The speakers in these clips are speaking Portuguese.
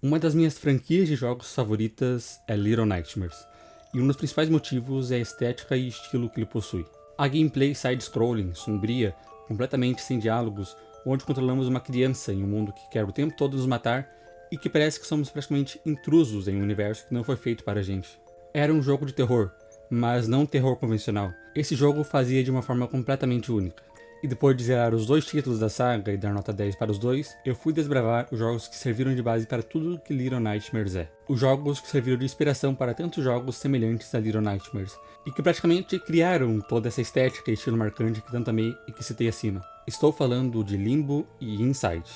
Uma das minhas franquias de jogos favoritas é Little Nightmares, e um dos principais motivos é a estética e estilo que ele possui. A gameplay side-scrolling, sombria, completamente sem diálogos, onde controlamos uma criança em um mundo que quer o tempo todo nos matar e que parece que somos praticamente intrusos em um universo que não foi feito para a gente. Era um jogo de terror, mas não terror convencional. Esse jogo fazia de uma forma completamente única. E depois de zerar os 2 títulos da saga e dar nota 10 para os dois, eu fui desbravar os jogos que serviram de base para tudo que Little Nightmares é. Os jogos que serviram de inspiração para tantos jogos semelhantes a Little Nightmares, e que praticamente criaram toda essa estética e estilo marcante que tanto amei e que citei acima. Estou falando de Limbo e Inside.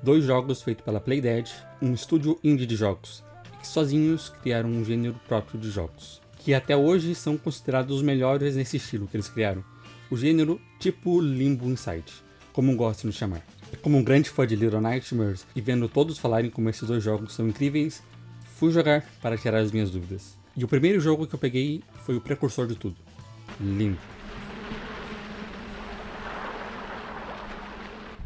2 jogos feitos pela Playdead, um estúdio indie de jogos, e que sozinhos criaram um gênero próprio de jogos, que até hoje são considerados os melhores nesse estilo que eles criaram. O gênero tipo Limbo Inside, como gosto de chamar. Como um grande fã de Little Nightmares e vendo todos falarem como esses 2 jogos são incríveis, fui jogar para tirar as minhas dúvidas. E o primeiro jogo que eu peguei foi o precursor de tudo, Limbo.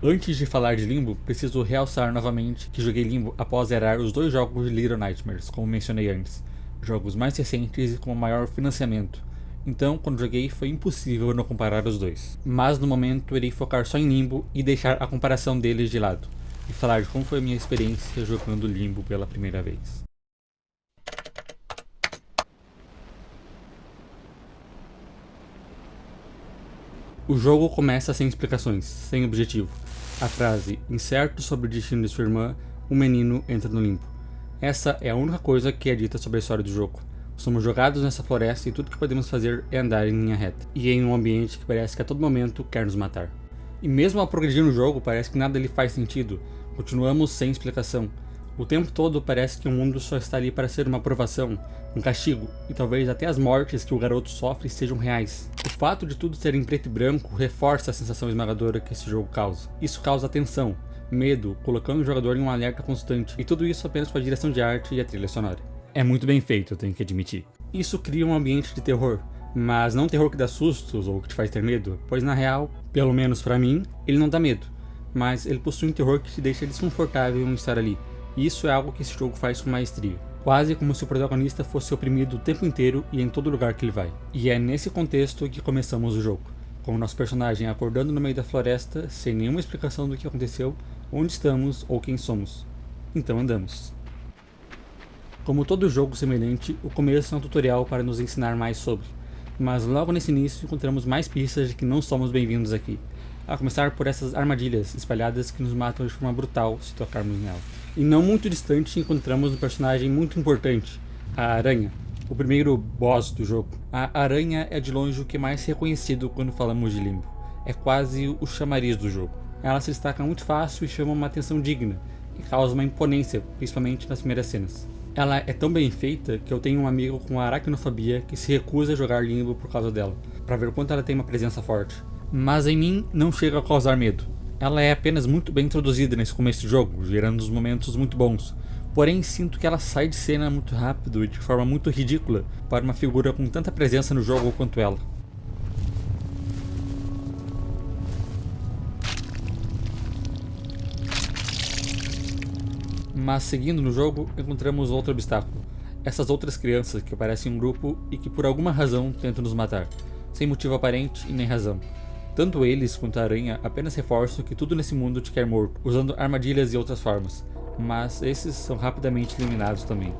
Antes de falar de Limbo, preciso realçar novamente que joguei Limbo após zerar os 2 jogos de Little Nightmares, como mencionei antes. Jogos mais recentes e com maior financiamento. Então, quando joguei, foi impossível não comparar os 2. Mas no momento, irei focar só em Limbo e deixar a comparação deles de lado. E falar de como foi a minha experiência jogando Limbo pela primeira vez. O jogo começa sem explicações, sem objetivo. A frase, incerto sobre o destino de sua irmã, um menino entra no limbo. Essa é a única coisa que é dita sobre a história do jogo. Somos jogados nessa floresta e tudo que podemos fazer é andar em linha reta, e em um ambiente que parece que a todo momento quer nos matar. E mesmo ao progredir no jogo, parece que nada lhe faz sentido. Continuamos sem explicação. O tempo todo parece que o mundo só está ali para ser uma aprovação, um castigo, e talvez até as mortes que o garoto sofre sejam reais. O fato de tudo ser em preto e branco reforça a sensação esmagadora que esse jogo causa. Isso causa tensão, medo, colocando o jogador em um alerta constante, e tudo isso apenas com a direção de arte e a trilha sonora. É muito bem feito, eu tenho que admitir. Isso cria um ambiente de terror, mas não terror que dá sustos ou que te faz ter medo, pois na real, pelo menos pra mim, ele não dá medo, mas ele possui um terror que te deixa desconfortável em estar ali, e isso é algo que esse jogo faz com maestria. Quase como se o protagonista fosse oprimido o tempo inteiro e em todo lugar que ele vai. E é nesse contexto que começamos o jogo, com o nosso personagem acordando no meio da floresta, sem nenhuma explicação do que aconteceu, onde estamos ou quem somos. Então andamos. Como todo jogo semelhante, o começo é um tutorial para nos ensinar mais sobre, mas logo nesse início encontramos mais pistas de que não somos bem-vindos aqui, a começar por essas armadilhas espalhadas que nos matam de forma brutal se tocarmos nela. E não muito distante encontramos um personagem muito importante, a Aranha, o primeiro boss do jogo. A Aranha é de longe o que é mais reconhecido quando falamos de Limbo, é quase o chamariz do jogo. Ela se destaca muito fácil e chama uma atenção digna, e causa uma imponência, principalmente nas primeiras cenas. Ela é tão bem feita que eu tenho um amigo com aracnofobia que se recusa a jogar Limbo por causa dela, para ver o quanto ela tem uma presença forte. Mas em mim não chega a causar medo. Ela é apenas muito bem introduzida nesse começo de jogo, gerando uns momentos muito bons. Porém sinto que ela sai de cena muito rápido e de forma muito ridícula para uma figura com tanta presença no jogo quanto ela. Mas seguindo no jogo, encontramos outro obstáculo. Essas outras crianças que parecem um grupo e que por alguma razão tentam nos matar, sem motivo aparente e nem razão. Tanto eles quanto a aranha apenas reforçam que tudo nesse mundo te quer morto, usando armadilhas e outras formas, mas esses são rapidamente eliminados também.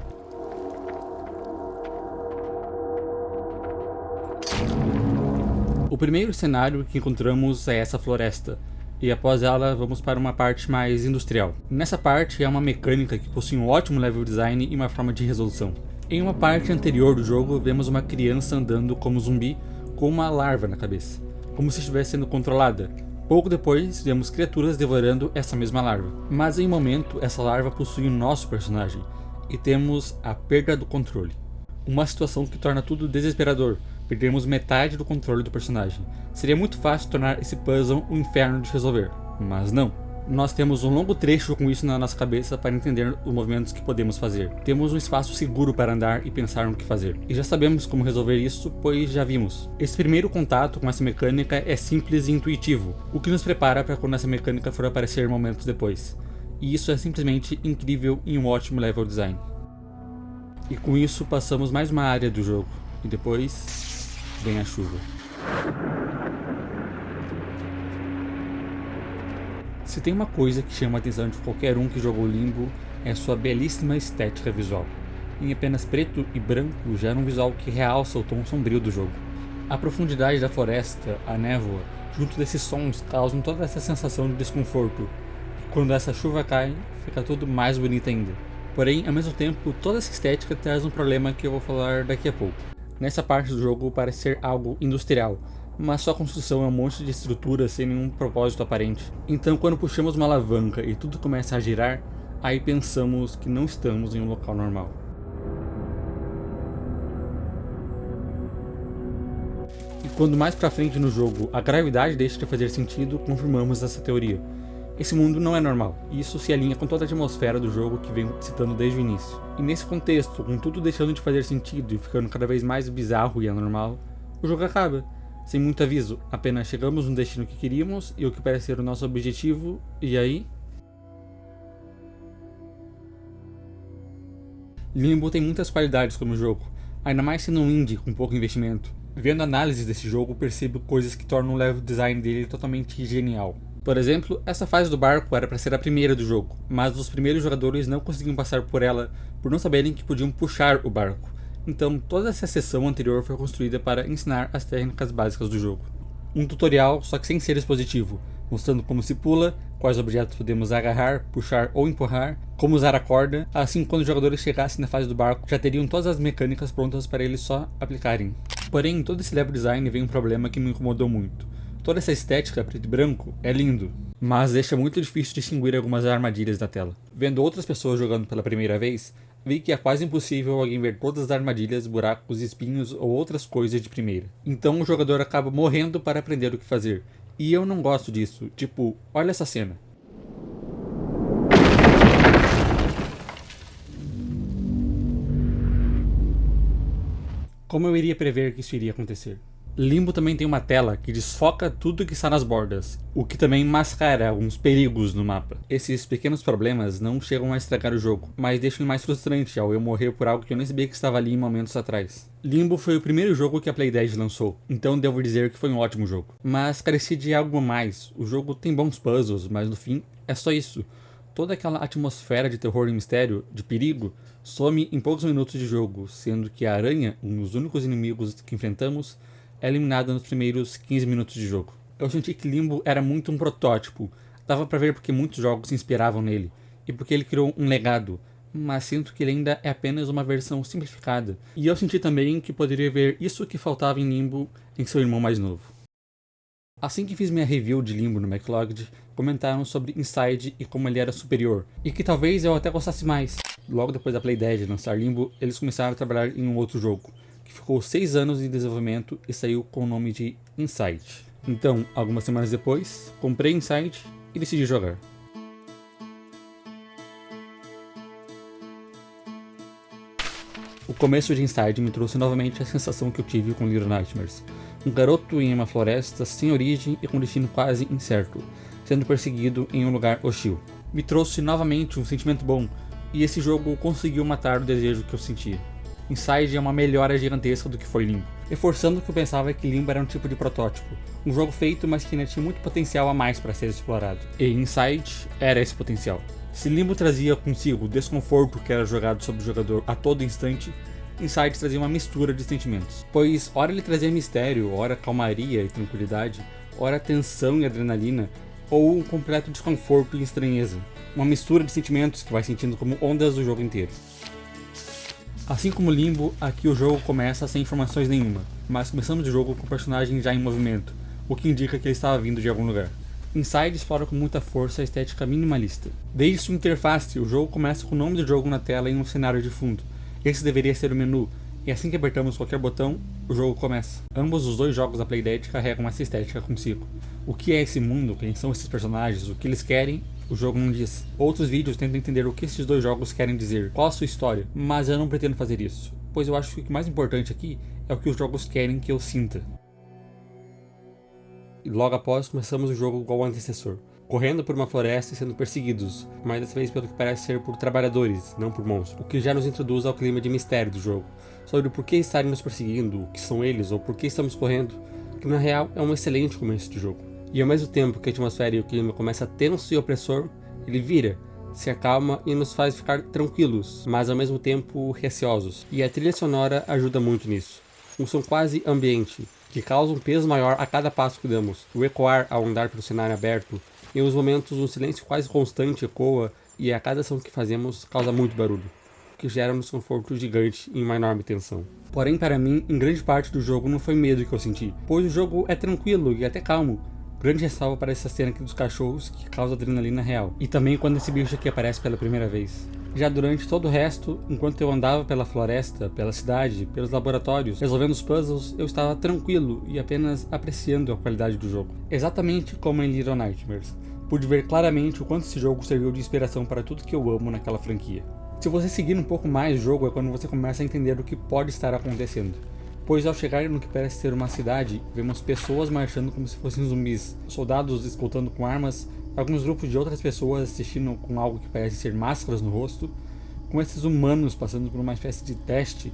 O primeiro cenário que encontramos é essa floresta, e após ela vamos para uma parte mais industrial. Nessa parte é uma mecânica que possui um ótimo level design e uma forma de resolução. Em uma parte anterior do jogo vemos uma criança andando como zumbi com uma larva na cabeça, como se estivesse sendo controlada. Pouco depois vemos criaturas devorando essa mesma larva, mas em um momento essa larva possui o nosso personagem e temos a perda do controle. Uma situação que torna tudo desesperador. Perdemos metade do controle do personagem. Seria muito fácil tornar esse puzzle um inferno de resolver, mas não. Nós temos um longo trecho com isso na nossa cabeça para entender os movimentos que podemos fazer. Temos um espaço seguro para andar e pensar no que fazer. E já sabemos como resolver isso, pois já vimos. Esse primeiro contato com essa mecânica é simples e intuitivo, o que nos prepara para quando essa mecânica for aparecer momentos depois. e isso é simplesmente incrível em um ótimo level design. E com isso passamos mais uma área do jogo, e depois vem a chuva. Se tem uma coisa que chama a atenção de qualquer um que jogou Limbo, é sua belíssima estética visual. Em apenas preto e branco já era um visual que realça o tom sombrio do jogo. A profundidade da floresta, a névoa, junto desses sons causam toda essa sensação de desconforto. E quando essa chuva cai, fica tudo mais bonito ainda. Porém, ao mesmo tempo, toda essa estética traz um problema que eu vou falar daqui a pouco. Nessa parte do jogo parece ser algo industrial, mas sua construção é um monte de estrutura sem nenhum propósito aparente. Então quando puxamos uma alavanca e tudo começa a girar, aí pensamos que não estamos em um local normal. E quando mais pra frente no jogo a gravidade deixa de fazer sentido, confirmamos essa teoria. Esse mundo não é normal, e isso se alinha com toda a atmosfera do jogo que venho citando desde o início. E nesse contexto, com tudo deixando de fazer sentido e ficando cada vez mais bizarro e anormal, o jogo acaba. Sem muito aviso, apenas chegamos no destino que queríamos e o que parece ser o nosso objetivo, e aí? Limbo tem muitas qualidades como jogo, ainda mais sendo um indie com pouco investimento. Vendo análises desse jogo, percebo coisas que tornam o level design dele totalmente genial. Por exemplo, essa fase do barco era para ser a primeira do jogo, mas os primeiros jogadores não conseguiam passar por ela por não saberem que podiam puxar o barco. Então toda essa seção anterior foi construída para ensinar as técnicas básicas do jogo. Um tutorial, só que sem ser expositivo, mostrando como se pula, quais objetos podemos agarrar, puxar ou empurrar, como usar a corda, assim quando os jogadores chegassem na fase do barco já teriam todas as mecânicas prontas para eles só aplicarem. Porém, em todo esse level design vem um problema que me incomodou muito. Toda essa estética preto e branco é lindo, mas deixa muito difícil distinguir algumas armadilhas da tela. Vendo outras pessoas jogando pela primeira vez, vi que é quase impossível alguém ver todas as armadilhas, buracos, espinhos ou outras coisas de primeira. Então o jogador acaba morrendo para aprender o que fazer. E eu não gosto disso, tipo, olha essa cena. Como eu iria prever que isso iria acontecer? Limbo também tem uma tela que desfoca tudo que está nas bordas, o que também mascara alguns perigos no mapa. Esses pequenos problemas não chegam a estragar o jogo, mas deixam mais frustrante ao eu morrer por algo que eu nem sabia que estava ali em momentos atrás. Limbo foi o primeiro jogo que a Playdead lançou, então devo dizer que foi um ótimo jogo. Mas carecia de algo a mais. O jogo tem bons puzzles, mas no fim é só isso. Toda aquela atmosfera de terror e mistério, de perigo, some em poucos minutos de jogo, sendo que a aranha, um dos únicos inimigos que enfrentamos, é eliminada nos primeiros 15 minutos de jogo. Eu senti que Limbo era muito um protótipo, dava pra ver porque muitos jogos se inspiravam nele, e porque ele criou um legado, mas sinto que ele ainda é apenas uma versão simplificada. E eu senti também que poderia ver isso que faltava em Limbo em seu irmão mais novo. Assim que fiz minha review de Limbo no Backlogged, comentaram sobre Inside e como ele era superior, e que talvez eu até gostasse mais. Logo depois da Playdead lançar Limbo, eles começaram a trabalhar em um outro jogo, que ficou 6 anos em desenvolvimento e saiu com o nome de Inside. Então, algumas semanas depois, comprei Inside e decidi jogar. O começo de Inside me trouxe novamente a sensação que eu tive com Little Nightmares. Um garoto em uma floresta sem origem e com destino quase incerto, sendo perseguido em um lugar hostil. Me trouxe novamente um sentimento bom, e esse jogo conseguiu matar o desejo que eu sentia. Inside é uma melhora gigantesca do que foi Limbo, reforçando o que eu pensava que Limbo era um tipo de protótipo, um jogo feito, mas que ainda tinha muito potencial a mais para ser explorado. E Inside era esse potencial. Se Limbo trazia consigo o desconforto que era jogado sobre o jogador a todo instante, Inside trazia uma mistura de sentimentos, pois ora ele trazia mistério, ora calmaria e tranquilidade, ora tensão e adrenalina, ou um completo desconforto e estranheza, uma mistura de sentimentos que vai sentindo como ondas do jogo inteiro. Assim como Limbo, aqui o jogo começa sem informações nenhuma, mas começamos o jogo com o personagem já em movimento, o que indica que ele estava vindo de algum lugar. Inside explora com muita força a estética minimalista. Desde sua interface, o jogo começa com o nome do jogo na tela em um cenário de fundo. Esse deveria ser o menu, e assim que apertamos qualquer botão, o jogo começa. Ambos os dois jogos da Playdead carregam essa estética consigo. O que é esse mundo, quem são esses personagens, o que eles querem, o jogo não diz. Outros vídeos tentam entender o que esses dois jogos querem dizer, qual a sua história, mas eu não pretendo fazer isso, pois eu acho que o que mais importante aqui é o que os jogos querem que eu sinta. E logo após começamos o jogo igual ao antecessor. correndo por uma floresta e sendo perseguidos, mas dessa vez pelo que parece ser por trabalhadores, não por monstros, o que já nos introduz ao clima de mistério do jogo, sobre o porquê estarem nos perseguindo, o que são eles ou por que estamos correndo, que na real é um excelente começo de jogo. E ao mesmo tempo que a atmosfera e o clima começa tenso e opressor, ele vira, se acalma e nos faz ficar tranquilos, mas ao mesmo tempo receosos. E a trilha sonora ajuda muito nisso. Um som quase ambiente, que causa um peso maior a cada passo que damos. O ecoar ao andar pelo cenário aberto, e em uns momentos um silêncio quase constante ecoa, e a cada ação que fazemos causa muito barulho, o que gera um desconforto gigante e uma enorme tensão. Porém, para mim, em grande parte do jogo não foi medo que eu senti, pois o jogo é tranquilo e até calmo. Grande ressalva para essa cena aqui dos cachorros que causa adrenalina real. E também quando esse bicho aqui aparece pela primeira vez. Já durante todo o resto, enquanto eu andava pela floresta, pela cidade, pelos laboratórios, resolvendo os puzzles, eu estava tranquilo e apenas apreciando a qualidade do jogo. Exatamente como em Little Nightmares. Pude ver claramente o quanto esse jogo serviu de inspiração para tudo que eu amo naquela franquia. Se você seguir um pouco mais o jogo é quando você começa a entender o que pode estar acontecendo. Pois ao chegar no que parece ser uma cidade, vemos pessoas marchando como se fossem zumbis, soldados escoltando com armas, alguns grupos de outras pessoas assistindo com algo que parece ser máscaras no rosto, com esses humanos passando por uma espécie de teste,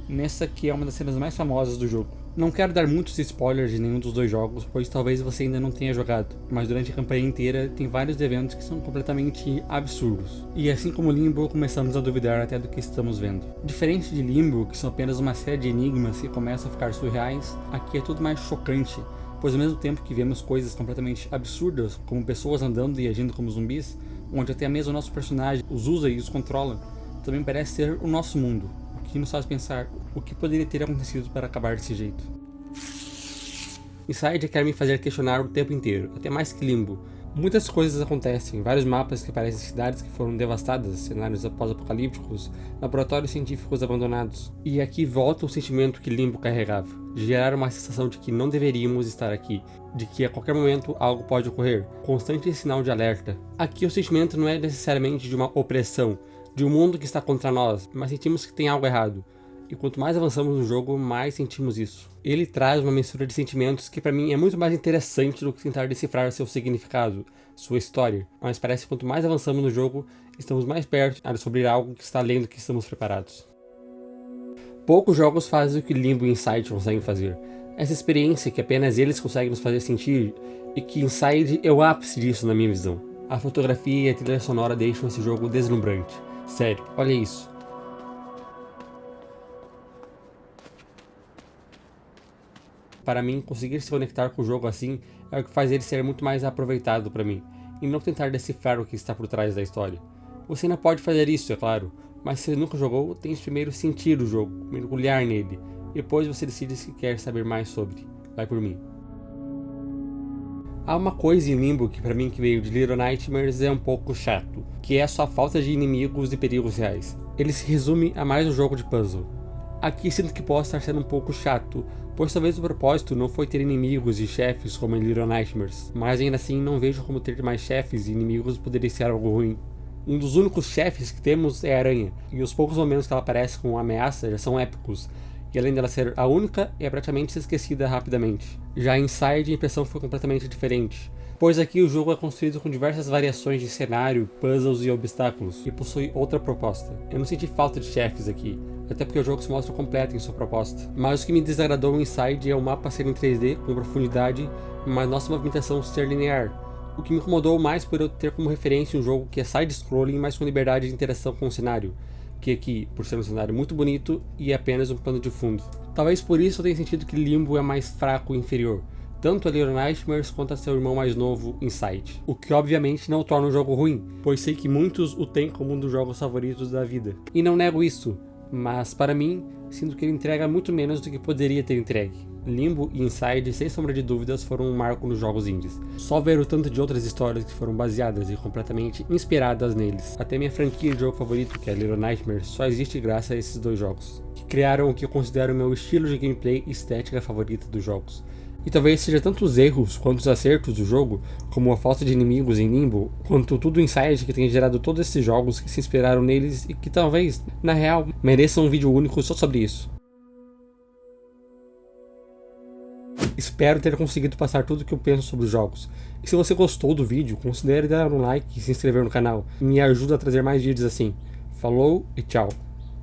nessa que é uma das cenas mais famosas do jogo. Não quero dar muitos spoilers de nenhum dos dois jogos, pois talvez você ainda não tenha jogado, mas durante a campanha inteira tem vários eventos que são completamente absurdos. E assim como Limbo, começamos a duvidar até do que estamos vendo. Diferente de Limbo, que são apenas uma série de enigmas que começam a ficar surreais, aqui é tudo mais chocante, pois ao mesmo tempo que vemos coisas completamente absurdas, como pessoas andando e agindo como zumbis, onde até mesmo o nosso personagem os usa e os controla, também parece ser o nosso mundo, o que nos faz pensar o que poderia ter acontecido para acabar desse jeito. Inside quer me fazer questionar o tempo inteiro, até mais que Limbo. Muitas coisas acontecem, vários mapas que parecem cidades que foram devastadas, cenários pós-apocalípticos, laboratórios científicos abandonados. E aqui volta o sentimento que Limbo carregava, de gerar uma sensação de que não deveríamos estar aqui, de que a qualquer momento algo pode ocorrer, constante sinal de alerta. Aqui o sentimento não é necessariamente de uma opressão, de um mundo que está contra nós, mas sentimos que tem algo errado. E quanto mais avançamos no jogo, mais sentimos isso. Ele traz uma mistura de sentimentos que para mim é muito mais interessante do que tentar decifrar seu significado, sua história. Mas parece que quanto mais avançamos no jogo, estamos mais perto de descobrir algo que está além do que estamos preparados. Poucos jogos fazem o que Limbo e Inside conseguem fazer. Essa experiência que apenas eles conseguem nos fazer sentir, e que Inside é o ápice disso na minha visão. A fotografia e a trilha sonora deixam esse jogo deslumbrante. Sério, olha isso. Para mim, conseguir se conectar com o jogo assim é o que faz ele ser muito mais aproveitado para mim, e não tentar decifrar o que está por trás da história. Você ainda pode fazer isso, é claro, mas se nunca jogou, tem que primeiro sentir o jogo, mergulhar nele, e depois você decide se quer saber mais sobre. Vai por mim. Há uma coisa em Limbo que para mim que veio de Little Nightmares é um pouco chato, que é a sua falta de inimigos e perigos reais. Ele se resume a mais um jogo de puzzle. Aqui sinto que posso estar sendo um pouco chato, pois talvez o propósito não foi ter inimigos e chefes como em Little Nightmares, mas ainda assim não vejo como ter mais chefes e inimigos poderia ser algo ruim. Um dos únicos chefes que temos é a aranha, e os poucos momentos que ela aparece com uma ameaça já são épicos, e além dela ser a única, é praticamente esquecida rapidamente. Já em Inside a impressão foi completamente diferente, pois aqui o jogo é construído com diversas variações de cenário, puzzles e obstáculos, e possui outra proposta. Eu não senti falta de chefes aqui, até porque o jogo se mostra completo em sua proposta. Mas o que me desagradou em Inside é o mapa ser em 3D, com profundidade, mas nossa movimentação ser linear. O que me incomodou mais por eu ter como referência um jogo que é side-scrolling, mas com liberdade de interação com o cenário, que aqui, por ser um cenário muito bonito, e é apenas um plano de fundo. Talvez por isso eu tenha sentido que Limbo é mais fraco e inferior, tanto a Little Nightmares quanto a seu irmão mais novo, Inside. O que obviamente não torna o jogo ruim, pois sei que muitos o têm como um dos jogos favoritos da vida. E não nego isso, mas para mim, sinto que ele entrega muito menos do que poderia ter entregue. Limbo e Inside, sem sombra de dúvidas, foram um marco nos jogos indies. Só ver o tanto de outras histórias que foram baseadas e completamente inspiradas neles. Até minha franquia de jogo favorito, que é Little Nightmares, só existe graças a esses dois jogos, que criaram o que eu considero meu estilo de gameplay e estética favorita dos jogos. E talvez seja tanto os erros quanto os acertos do jogo, como a falta de inimigos em Limbo, quanto tudo Inside que tem gerado todos esses jogos que se inspiraram neles e que talvez, na real, mereçam um vídeo único só sobre isso. Espero ter conseguido passar tudo o que eu penso sobre os jogos. E se você gostou do vídeo, considere dar um like e se inscrever no canal. Me ajuda a trazer mais vídeos assim. Falou e tchau!